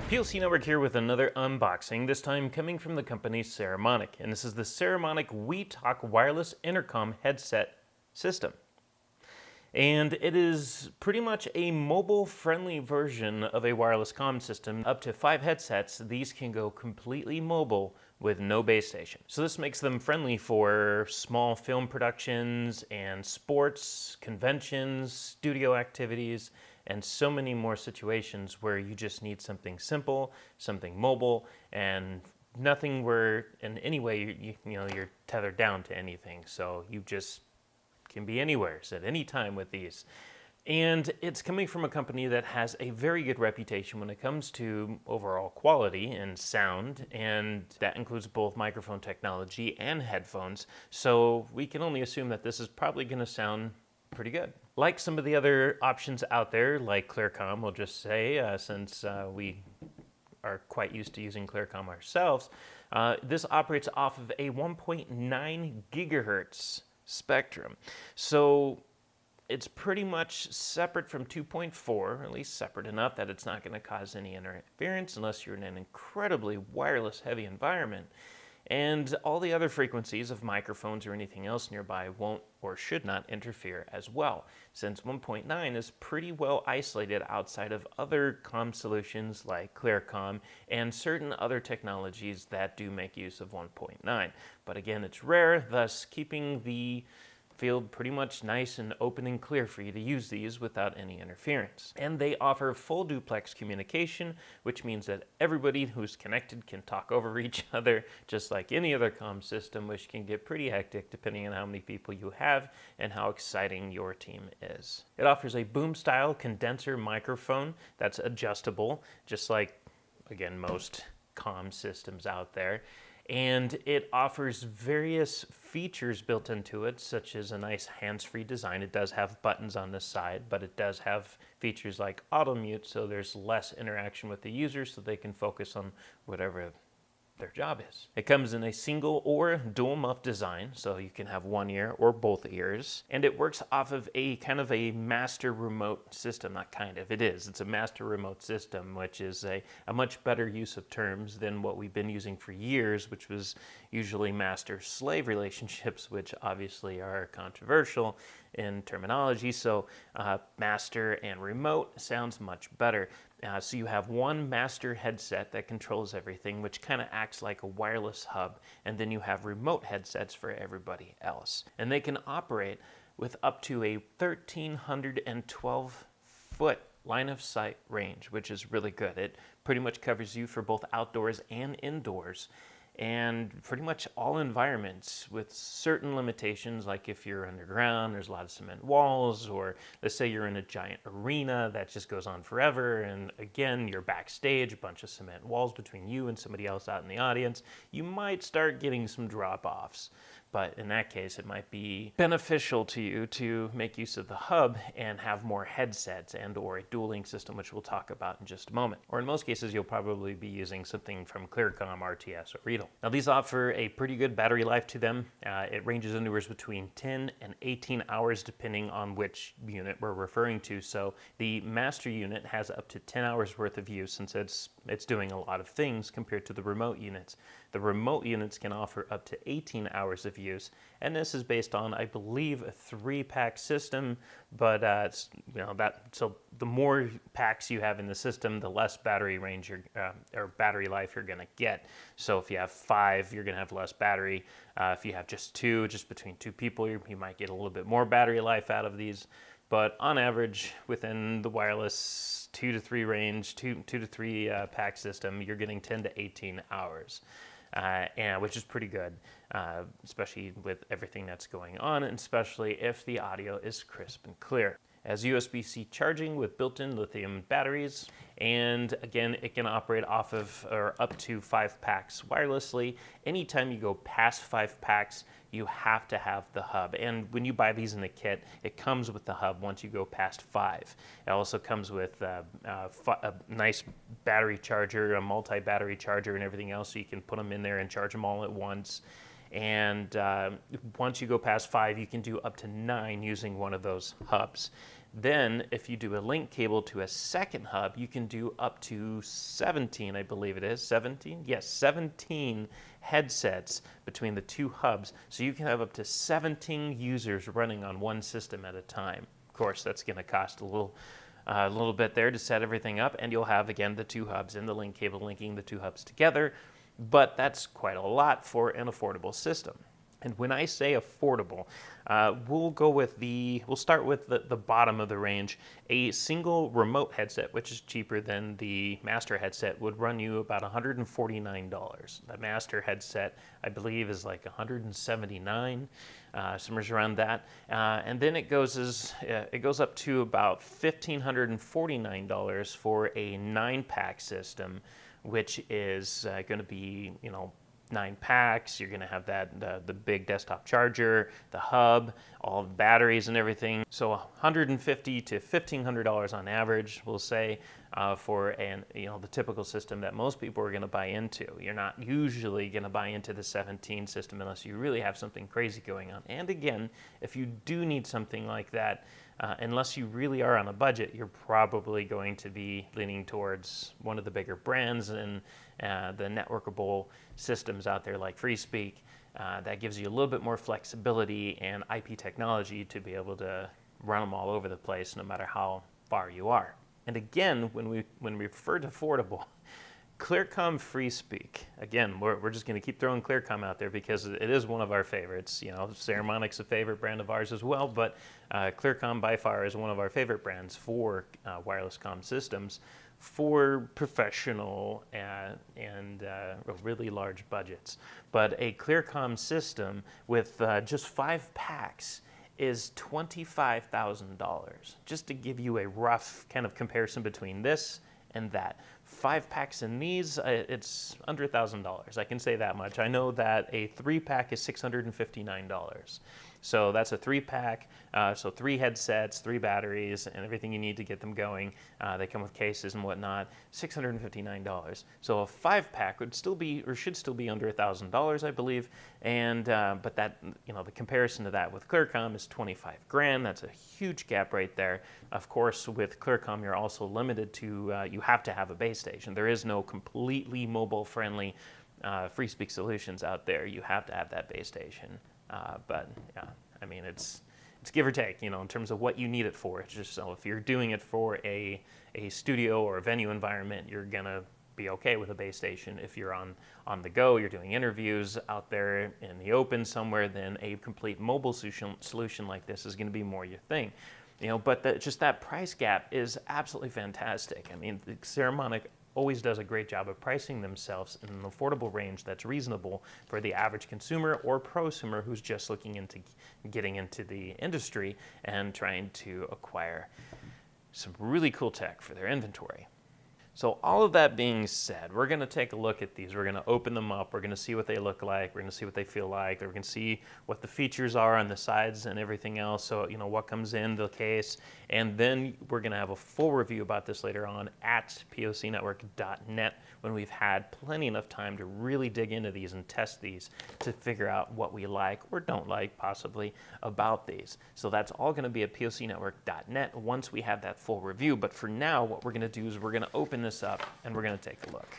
PLC Network here with another unboxing, this time coming from the company Saramonic, and this is the Saramonic WiTalk wireless intercom headset system. And it is pretty much a mobile-friendly version of a wireless comm system. Up to 5 headsets, these can go completely mobile with no base station. So this makes them friendly for small film productions and sports, conventions, studio activities, and so many more situations where you just need something simple, something mobile, and nothing where in any way you're tethered down to anything. So you just can be anywhere at any time with these. And it's coming from a company that has a very good reputation when it comes to overall quality and sound, and that includes both microphone technology and headphones. So we can only assume that this is probably going to sound pretty good. Like some of the other options out there, like Clearcom, we'll just say, since we are quite used to using Clearcom ourselves, this operates off of a 1.9 gigahertz spectrum. So it's pretty much separate from 2.4, or at least separate enough that it's not going to cause any interference unless you're in an incredibly wireless heavy environment. And all the other frequencies of microphones or anything else nearby won't or should not interfere as well, since 1.9 is pretty well isolated outside of other comm solutions like Clearcom and certain other technologies that do make use of 1.9. But again, it's rare, thus keeping the field pretty much nice and open and clear for you to use these without any interference. And they offer full duplex communication, which means that everybody who's connected can talk over each other, just like any other comm system, which can get pretty hectic depending on how many people you have and how exciting your team is. It offers a boom-style condenser microphone that's adjustable, just like, again, most comm systems out there. And it offers various features built into it, such as a nice hands-free design. It does have buttons on the side, but it does have features like auto mute, so there's less interaction with the user so they can focus on whatever their job is. It comes in a single or dual muff design, so you can have one ear or both ears, and it works off of a kind of a master remote system. Not kind of, it is. It's a master remote system, which is a much better use of terms than what we've been using for years, which was usually master-slave relationships, which obviously are controversial in terminology, so master and remote sounds much better. So you have one master headset that controls everything, which kind of acts like a wireless hub, and then you have remote headsets for everybody else. And they can operate with up to a 1,312-foot line of sight range, which is really good. It pretty much covers you for both outdoors and indoors, and pretty much all environments, with certain limitations, like if you're underground, there's a lot of cement walls, or let's say you're in a giant arena that just goes on forever, and again, you're backstage, a bunch of cement walls between you and somebody else out in the audience, you might start getting some drop-offs. But in that case, it might be beneficial to you to make use of the hub and have more headsets and or a dueling system, which we'll talk about in just a moment. Or in most cases, you'll probably be using something from Clearcom, RTS, or WiTalk. Now, these offer a pretty good battery life to them. It ranges anywhere between 10 and 18 hours, depending on which unit we're referring to. So the master unit has up to 10 hours worth of use, since it's doing a lot of things compared to the remote units. The remote units can offer up to 18 hours of use, and this is based on, I believe, a 3-pack system. But so the more packs you have in the system, the less battery range or battery life you're going to get. So if you have 5, you're going to have less battery. If you have just 2, just between 2 people, you might get a little bit more battery life out of these. But on average, within the wireless 2 to 3 range, 2 to 3 pack system, you're getting 10 to 18 hours. Which is pretty good, especially with everything that's going on, and especially if the audio is crisp and clear. Has USB-C charging with built-in lithium batteries, and again, it can operate off of or up to 5 packs wirelessly. Anytime you go past 5 packs, you have to have the hub. And when you buy these in the kit, it comes with the hub once you go past 5. It also comes with a nice battery charger, a multi-battery charger, and everything else, so you can put them in there and charge them all at once. And once you go past 5, you can do up to 9 using one of those hubs. Then if you do a link cable to a second hub, you can do up to 17, I believe it is, 17? Yes, 17 headsets between the two hubs. So you can have up to 17 users running on one system at a time. Of course, that's going to cost a little bit there to set everything up, and you'll have, again, the two hubs and the link cable linking the two hubs together. But that's quite a lot for an affordable system. And when I say affordable, we'll start with the bottom of the range. A single remote headset, which is cheaper than the master headset, would run you about $149. The master headset, I believe, is like $179, somewhere around that. And then it goes up to about $1,549 for a 9-pack system, which is going to be, 9 packs. You're going to have that the big desktop charger, the hub, all the batteries and everything. So $150 to $1,500 on average, we'll say, for the typical system that most people are going to buy into. You're not usually going to buy into the 17 system unless you really have something crazy going on. And again, if you do need something like that, unless you really are on a budget, you're probably going to be leaning towards one of the bigger brands and the networkable systems out there like FreeSpeak. That gives you a little bit more flexibility and IP technology to be able to run them all over the place no matter how far you are. And again, when we refer to affordable, Clearcom FreeSpeak. Again, we're just going to keep throwing Clearcom out there because it is one of our favorites. Saramonic's a favorite brand of ours as well, but Clearcom by far is one of our favorite brands for wireless comm systems for professional and really large budgets. But a Clearcom system with just 5 packs is $25,000. Just to give you a rough kind of comparison between this and that. 5 packs in these, it's under $1,000. I can say that much. I know that a 3-pack is $659. So that's a 3-pack, so 3 headsets, 3 batteries, and everything you need to get them going. They come with cases and whatnot, $659. So a 5-pack would still be, or should still be under $1,000, I believe. And but that, the comparison to that with Clearcom is $25,000. That's a huge gap right there. Of course, with Clearcom, you're also limited to you have to have a base station. There is no completely mobile-friendly FreeSpeak solutions out there. You have to have that base station. But yeah, I mean, it's give or take, in terms of what you need it for. It's just so if you're doing it for a studio or a venue environment, you're gonna be okay with a base station. If you're on the go, you're doing interviews out there in the open somewhere, then a complete mobile solution like this is gonna be more your thing. But just that price gap is absolutely fantastic. I mean, Saramonic always does a great job of pricing themselves in an affordable range that's reasonable for the average consumer or prosumer who's just looking into getting into the industry and trying to acquire some really cool tech for their inventory. So all of that being said, we're going to take a look at these. We're going to open them up. We're going to see what they look like. We're going to see what they feel like. We're going to see what the features are on the sides and everything else. So, what comes in the case. And then we're going to have a full review about this later on at POCnetwork.net when we've had plenty enough time to really dig into these and test these to figure out what we like or don't like possibly about these. So that's all going to be at POCnetwork.net once we have that full review. But for now, what we're going to do is we're going to open this up and we're going to take a look.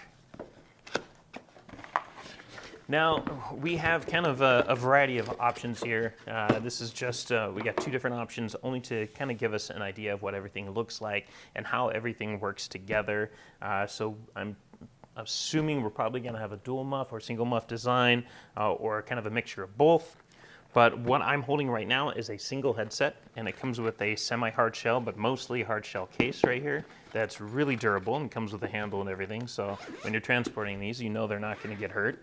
Now, we have kind of a variety of options here. This is just, we got 2 different options only to kind of give us an idea of what everything looks like and how everything works together. So I'm assuming we're probably going to have a dual muff or single muff design or kind of a mixture of both. But what I'm holding right now is a single headset, and it comes with a semi-hard shell, but mostly hard shell case right here that's really durable and comes with a handle and everything. So when you're transporting these, they're not going to get hurt.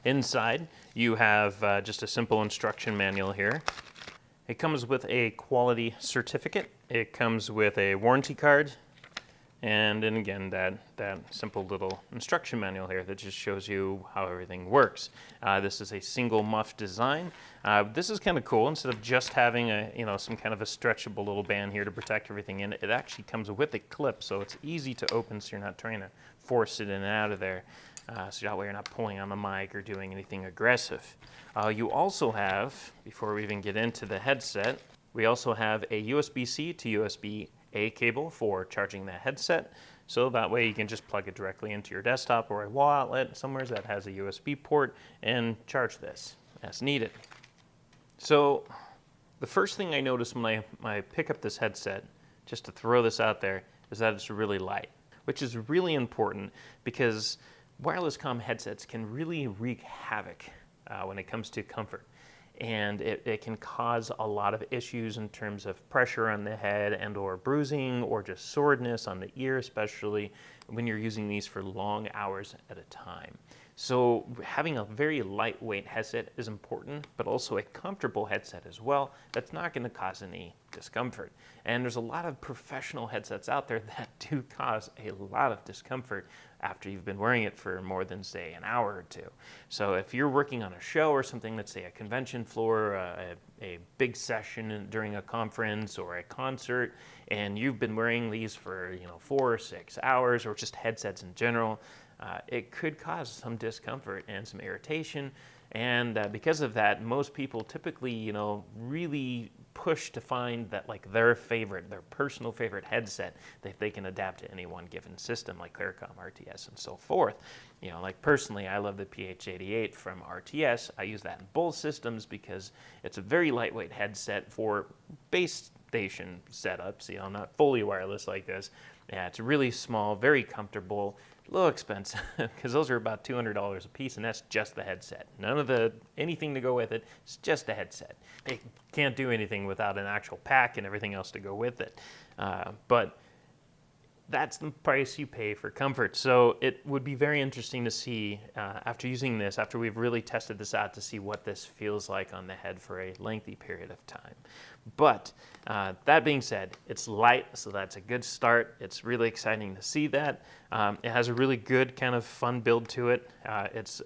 Inside, you have just a simple instruction manual here. It comes with a quality certificate. It comes with a warranty card. And then again, that simple little instruction manual here that just shows you how everything works. This is a single muff design. This is kind of cool. Instead of just having some kind of a stretchable little band here to protect everything in, it actually comes with a clip, so it's easy to open, so you're not trying to force it in and out of there. So that way you're not pulling on the mic or doing anything aggressive. You also have, before we even get into the headset, We also have a USB-C to USB-A cable for charging that headset. So that way you can just plug it directly into your desktop or a wall outlet somewhere that has a USB port and charge this as needed. So the first thing I notice when I pick up this headset, just to throw this out there, is that it's really light, which is really important because wireless comm headsets can really wreak havoc when it comes to comfort. And it can cause a lot of issues in terms of pressure on the head and or bruising or just soreness on the ear, especially when you're using these for long hours at a time. So having a very lightweight headset is important, but also a comfortable headset as well that's not going to cause any discomfort. And there's a lot of professional headsets out there that do cause a lot of discomfort after you've been wearing it for more than, say, an hour or two. So if you're working on a show or something, let's say a convention floor, a big session during a conference or a concert, and you've been wearing these for 4 or 6 hours, or just headsets in general, it could cause some discomfort and some irritation. And because of that, most people typically, really push to find that like their personal favorite headset that they can adapt to any one given system, like Intercom, RTS, and so forth. Like personally, I love the PH88 from RTS. I use that in both systems because it's a very lightweight headset for base station setups, not fully wireless like this. Yeah, it's really small, very comfortable, a little expensive because those are about $200 a piece, and that's just the headset. None of anything to go with it. It's just a headset. It can't do anything without an actual pack and everything else to go with it. But that's the price you pay for comfort. So it would be very interesting to see after using this, after we've really tested this out, to see what this feels like on the head for a lengthy period of time. But that being said, it's light, so that's a good start. It's really exciting to see that. It has a really good kind of fun build to it. It's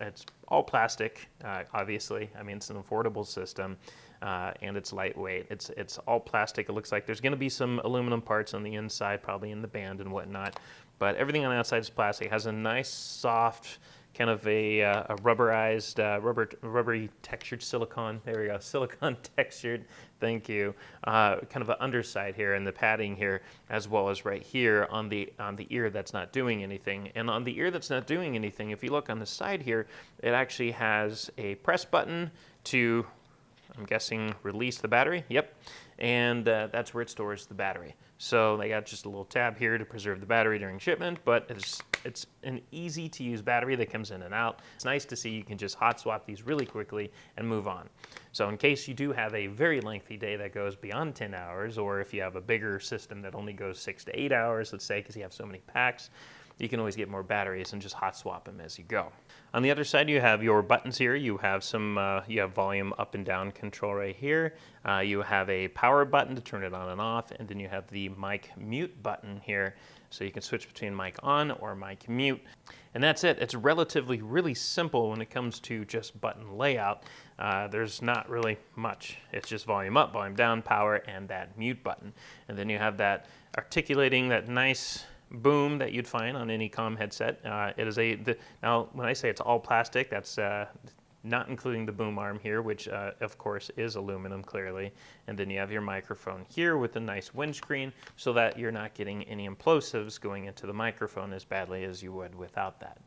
all plastic, obviously. I mean, it's an affordable system. And it's lightweight. It's all plastic. It looks like there's going to be some aluminum parts on the inside, probably in the band and whatnot, but everything on the outside is plastic. It has a nice, soft, kind of a rubberized, rubbery textured silicone. There we go, silicone textured. Thank you. Kind of an underside here and the padding here, as well as right here on the ear that's not doing anything. And on the ear that's not doing anything, if you look on the side here, it actually has a press button to, I'm guessing, release the battery. Yep. And that's where it stores the battery. So they got just a little tab here to preserve the battery during shipment, but it's an easy to use battery that comes in and out. It's nice to see you can just hot swap these really quickly and move on. So in case you do have a very lengthy day that goes beyond 10 hours, or if you have a bigger system that only goes 6 to 8 hours, let's say, because you have so many packs, you can always get more batteries and just hot swap them as you go. On the other side, you have your buttons here. You have you have volume up and down control right here. You have a power button to turn it on and off, and then you have the mic mute button here, so you can switch between mic on or mic mute. And that's it. It's relatively really simple when it comes to just button layout. There's not really much. It's just volume up, volume down, power, and that mute button. And then you have that articulating, that nice boom that you'd find on any comm headset. It is now when I say it's all plastic, that's not including the boom arm here, which of course is aluminum clearly. And then you have your microphone here with a nice windscreen so that you're not getting any implosives going into the microphone as badly as you would without that.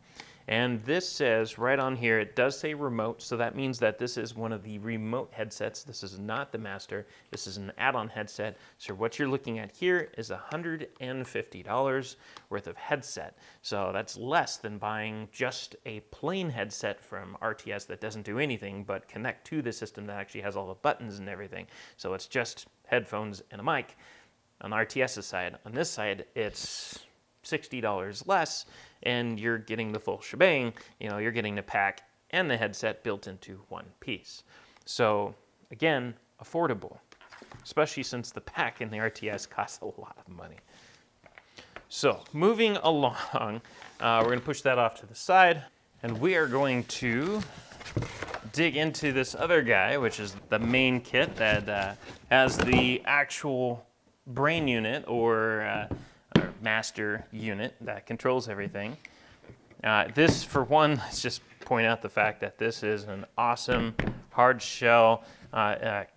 And this says right on here, it does say remote, so that means that this is one of the remote headsets. This is not the master. This is an add-on headset. So what you're looking at here is $150 worth of headset. So that's less than buying just a plain headset from RTS that doesn't do anything but connect to the system that actually has all the buttons and everything. So it's just headphones and a mic on RTS's side. On this side, it's $60 less, and you're getting the full shebang. You're getting the pack and the headset built into one piece. So again, affordable, especially since the pack in the RTS costs a lot of money. So moving along, we're going to push that off to the side, and we are going to dig into this other guy, which is the main kit that has the actual brain unit or master unit that controls everything. This, for one, let's just point out the fact that this is an awesome hard shell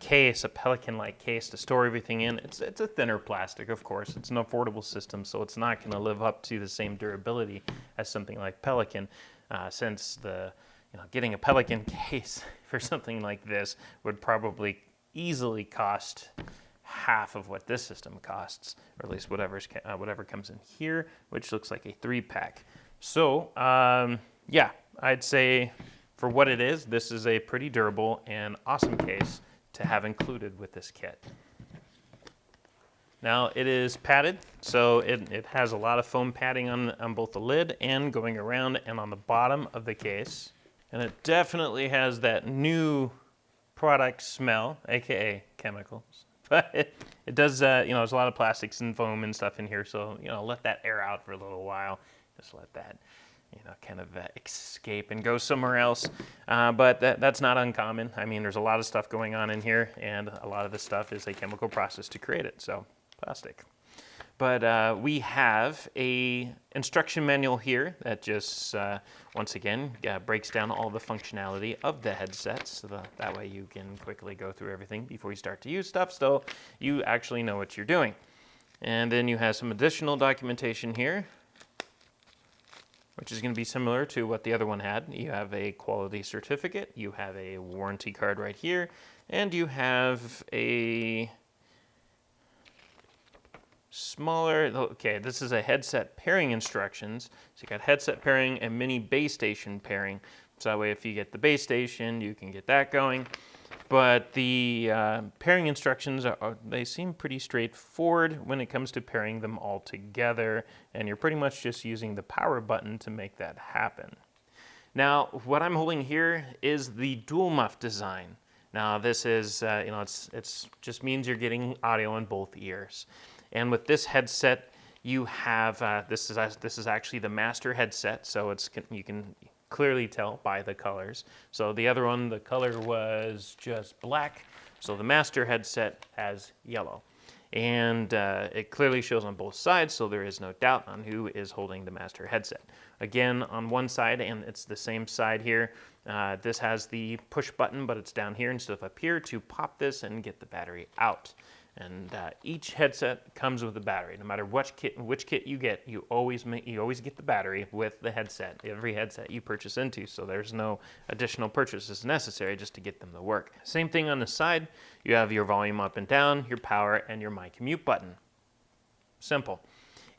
case, a Pelican-like case to store everything in. It's a thinner plastic, of course. It's an affordable system, so it's not going to live up to the same durability as something like Pelican, since getting a Pelican case for something like this would probably easily cost half of what this system costs, or at least whatever comes in here, which looks like a 3-pack. So yeah, I'd say for what it is, this is a pretty durable and awesome case to have included with this kit. Now it is padded, so it has a lot of foam padding on both the lid and going around and on the bottom of the case. And it definitely has that new product smell, aka chemicals. But it does, there's a lot of plastics and foam and stuff in here, so let that air out for a little while. Just let that kind of escape and go somewhere else. But that's not uncommon. I mean, there's a lot of stuff going on in here, and a lot of this stuff is a chemical process to create it, so plastic. But we have a instruction manual here that just, once again, breaks down all the functionality of the headsets, so that way you can quickly go through everything before you start to use stuff, so you actually know what you're doing. And then you have some additional documentation here, which is going to be similar to what the other one had. You have a quality certificate, you have a warranty card right here, and you have a smaller, okay, this is a headset pairing instructions. So you got headset pairing and mini base station pairing. So that way if you get the base station, you can get that going. But the pairing instructions, they seem pretty straightforward when it comes to pairing them all together, and you're pretty much just using the power button to make that happen. Now, what I'm holding here is the dual muff design. Now, this is, it's just means you're getting audio in both ears. And with this headset, you have, this is actually the master headset, so you can clearly tell by the colors. So the other one, the color was just black. So the master headset has yellow. And it clearly shows on both sides, so there is no doubt on who is holding the master headset. Again, on one side, and it's the same side here, this has the push button, but it's down here instead of up here to pop this and get the battery out. And each headset comes with a battery. No matter which kit you get, you always get the battery with the headset. Every headset you purchase into, so there's no additional purchases necessary just to get them to work. Same thing on the side. You have your volume up and down, your power, and your My Commute button. Simple.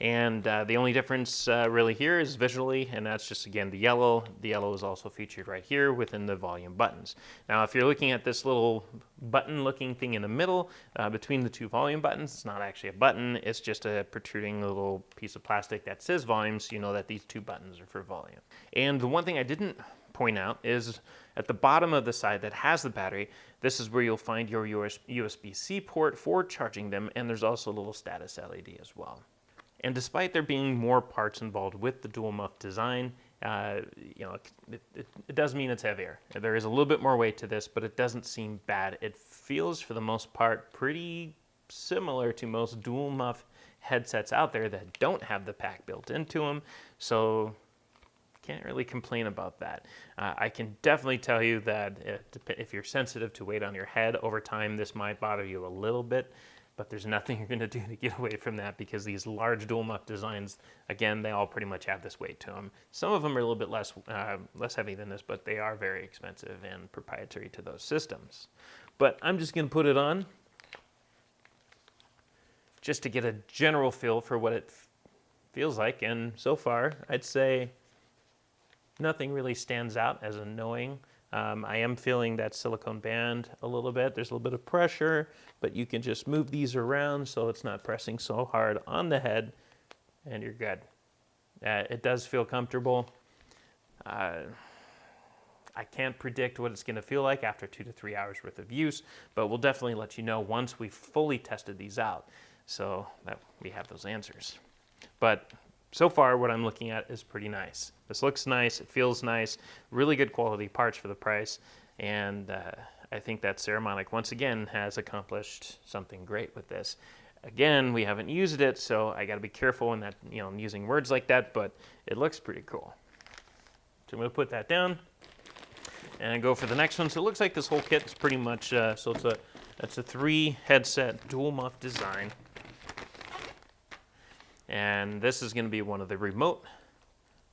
And the only difference really here is visually, and that's just, again, the yellow. The yellow is also featured right here within the volume buttons. Now, if you're looking at this little button-looking thing in the middle between the two volume buttons, it's not actually a button. It's just a protruding little piece of plastic that says volume, so you know that these two buttons are for volume. And the one thing I didn't point out is at the bottom of the side that has the battery, this is where you'll find your USB-C port for charging them, and there's also a little status LED as well. And despite there being more parts involved with the dual muff design, it does mean it's heavier. There is a little bit more weight to this, but it doesn't seem bad. It feels, for the most part, pretty similar to most dual muff headsets out there that don't have the pack built into them. So can't really complain about that. I can definitely tell you that if you're sensitive to weight on your head, over time this might bother you a little bit. But there's nothing you're going to do to get away from that, because these large dual muff designs, again, they all pretty much have this weight to them. Some of them are a little bit less heavy than this, but they are very expensive and proprietary to those systems. But I'm just going to put it on just to get a general feel for what it feels like. And so far, I'd say nothing really stands out as annoying. I am feeling that silicone band a little bit. There's a little bit of pressure, but you can just move these around so it's not pressing so hard on the head, and you're good. It does feel comfortable. I can't predict what it's going to feel like after 2 to 3 hours worth of use, but we'll definitely let you know once we've fully tested these out, so that we have those answers. But so far, what I'm looking at is pretty nice. This looks nice, it feels nice, really good quality parts for the price, and I think that Saramonic, once again, has accomplished something great with this. Again, we haven't used it, so I gotta be careful in that, I'm using words like that, but it looks pretty cool. So I'm gonna put that down. and go for the next one. So it looks like this whole kit is pretty much, so it's a 3 headset dual muff design. And this is going to be one of the remote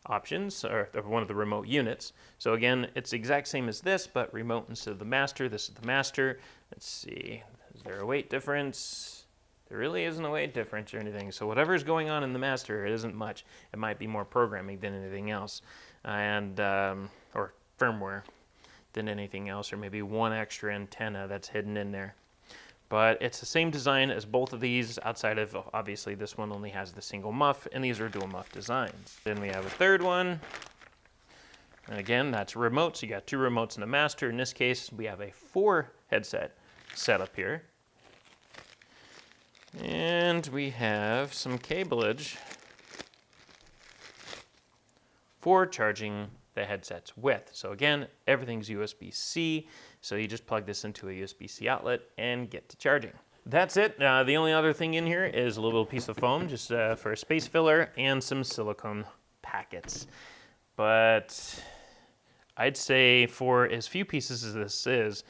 options, or one of the remote units. So again, it's the exact same as this, but remote instead of the master. This is the master. Let's see, is there a weight difference? There really isn't a weight difference or anything. So whatever's going on in the master, it isn't much. It might be more programming than anything else, and or firmware than anything else, or maybe one extra antenna that's hidden in there. But it's the same design as both of these, outside of, obviously, this one only has the single muff, and these are dual muff designs. Then we have a third one. And again, that's a remote, so you got 2 remotes and a master. In this case, we have a 4 headset setup here. And we have some cableage for charging the headsets with. So again, everything's USB-C, so you just plug this into a USB-C outlet and get to charging. That's it. The only other thing in here is a little piece of foam, just for a space filler, and some silicone packets. But I'd say for as few pieces as this is,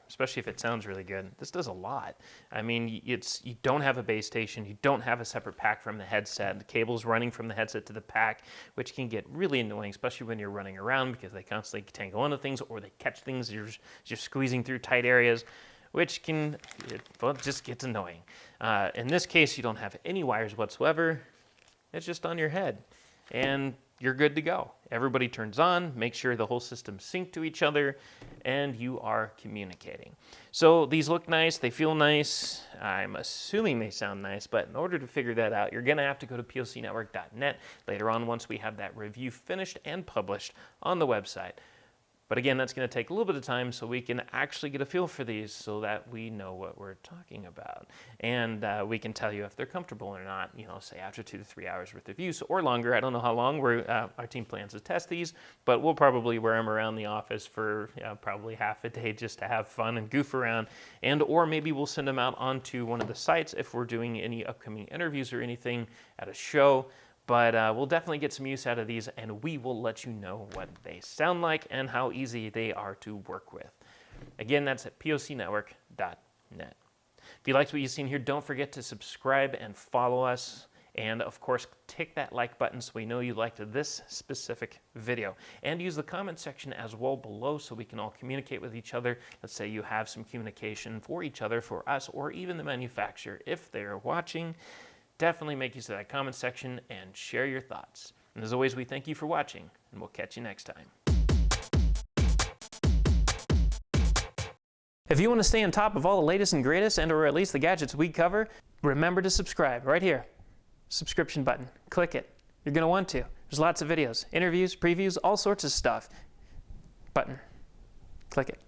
especially if it sounds really good, this does a lot. I mean, you don't have a base station, you don't have a separate pack from the headset. The cable's running from the headset to the pack, which can get really annoying, especially when you're running around, because they constantly tangle into things, or they catch things, you're squeezing through tight areas, which just gets annoying. In this case, you don't have any wires whatsoever. It's just on your head, and you're good to go. Everybody turns on, make sure the whole system's synced to each other, and you are communicating. So these look nice, they feel nice, I'm assuming they sound nice, but in order to figure that out, you're gonna have to go to POCnetwork.net later on once we have that review finished and published on the website. But again, that's going to take a little bit of time so we can actually get a feel for these so that we know what we're talking about. And we can tell you if they're comfortable or not, say after 2 to 3 hours worth of use or longer. I don't know how long our team plans to test these, but we'll probably wear them around the office for probably half a day just to have fun and goof around. Or maybe we'll send them out onto one of the sites if we're doing any upcoming interviews or anything at a show. But we'll definitely get some use out of these, and we will let you know what they sound like and how easy they are to work with. Again, that's at POCnetwork.net. If you liked what you've seen here, don't forget to subscribe and follow us. And, of course, tick that like button so we know you liked this specific video. And use the comment section as well below so we can all communicate with each other. Let's say you have some communication for each other, for us, or even the manufacturer if they're watching. Definitely make use of that comment section and share your thoughts. And as always, we thank you for watching, and we'll catch you next time. If you want to stay on top of all the latest and greatest, and or at least the gadgets we cover, remember to subscribe right here. Subscription button. Click it. You're going to want to. There's lots of videos, interviews, previews, all sorts of stuff. Button. Click it.